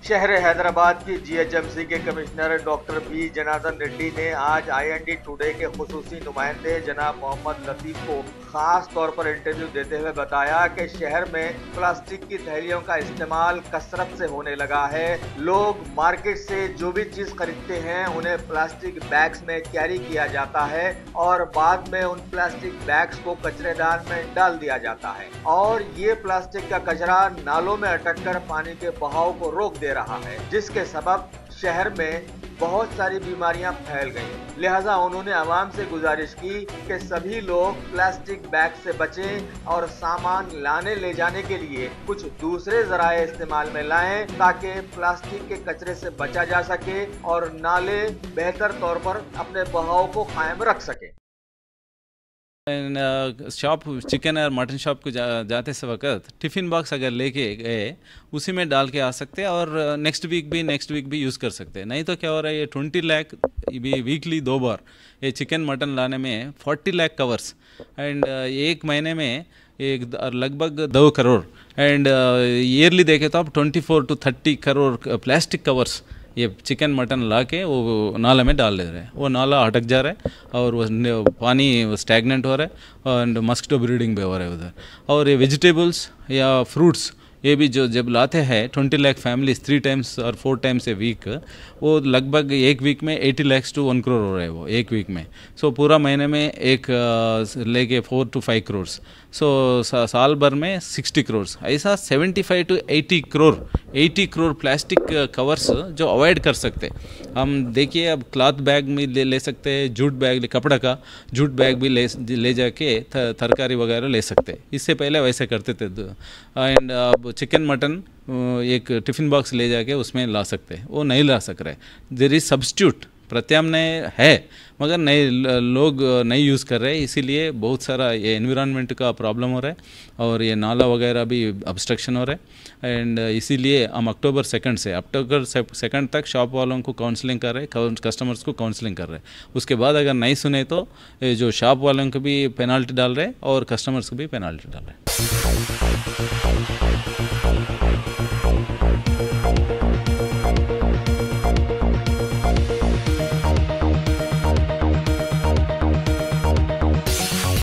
शहर हैदराबाद की जीएचएमसी के commissioner doctor B Janardhan Reddy ने आज आईएनडी टुडे के खुसूसी नुमाइंदे जनाब मोहम्मद लतीफ को खास तौर पर इंटरव्यू देते हुए बताया कि शहर में प्लास्टिक की थैलियों का इस्तेमाल कसरत से होने लगा है। लोग मार्केट से जो भी चीज खरीदते हैं उन्हें प्लास्टिक बैग्स में कैरी किया जाता है और बाद में उन प्लास्टिक बैग्स को कचरेदान में डाल दिया जाता है और ये प्लास्टिक का कचरा नालों में अटक कर पानी के बहाव को रोक दे रहा है, जिसके सबब शहर में बहुत सारी बीमारियां फैल गई। लिहाजा उन्होंने आवाम से गुजारिश की कि सभी लोग प्लास्टिक बैग से बचें और सामान लाने ले जाने के लिए कुछ दूसरे जराए इस्तेमाल में लाएं ताकि प्लास्टिक के कचरे से बचा जा सके और नाले बेहतर तौर पर अपने बहाव को कायम रख सके। शॉप चिकन और मटन शॉप को जाते से वक्त टिफ़िन बॉक्स अगर लेके गए उसी में डाल के आ सकते हैं और नेक्स्ट वीक भी यूज़ कर सकते हैं। नहीं तो क्या हो रहा है, ये 20 लाख वीकली 2 बार ये चिकन मटन लाने में 40 लाख कवर्स एंड एक महीने में एक लगभग 2 करोड़ एंड ईयरली देखे तो आप 24 to 30 करोड़ प्लास्टिक कवर्स ये चिकन मटन ला के वो नाला में डाल दे रहे हैं। वो नाला अटक जा रहा है और वो पानी स्टैगनेंट हो रहा है एंड मस्किटो ब्रीडिंग भी हो रहा है उधर। और ये वेजिटेबल्स या फ्रूट्स ये भी जो जब लाते हैं 20 लाख फैमिलीज 3 टाइम्स और 4 टाइम्स ए वीक, वो लगभग एक वीक में 80 lakhs to 1 crore हो रहा है वो एक वीक में। सो पूरा महीने में एक लेके 4 to 5 crores, सो साल भर में 60 crores, ऐसा 75 to 80 crore प्लास्टिक कवर्स जो अवॉइड कर सकते। हम देखिए अब क्लॉथ बैग में ले सकते हैं, जूट बैग कपड़ा का जूट बैग भी ले जाके तरकारी वगैरह ले सकते। इससे पहले वैसे करते थे एंड अब चिकन मटन एक टिफ़िन बॉक्स ले जाके उसमें ला सकते हैं, वो नहीं ला सक रहे। देयर इज़ सब्स्टिट्यूट, प्रत्याम्नाय है मगर नए लोग नहीं यूज़ कर रहे हैं, इसीलिए बहुत सारा ये एनवायरनमेंट का प्रॉब्लम हो रहा है और ये नाला वगैरह भी ऑब्स्ट्रक्शन हो रहा है। एंड इसीलिए हम अक्टूबर 2 तक शॉप वालों को काउंसलिंग कर रहे हैं, कस्टमर्स को काउंसलिंग कर रहे हैं। उसके बाद अगर नहीं सुने तो जो शॉप वालों को भी पेनाल्टी डाल रहे हैं और कस्टमर्स को भी पेनाल्टी डाल रहे हैं।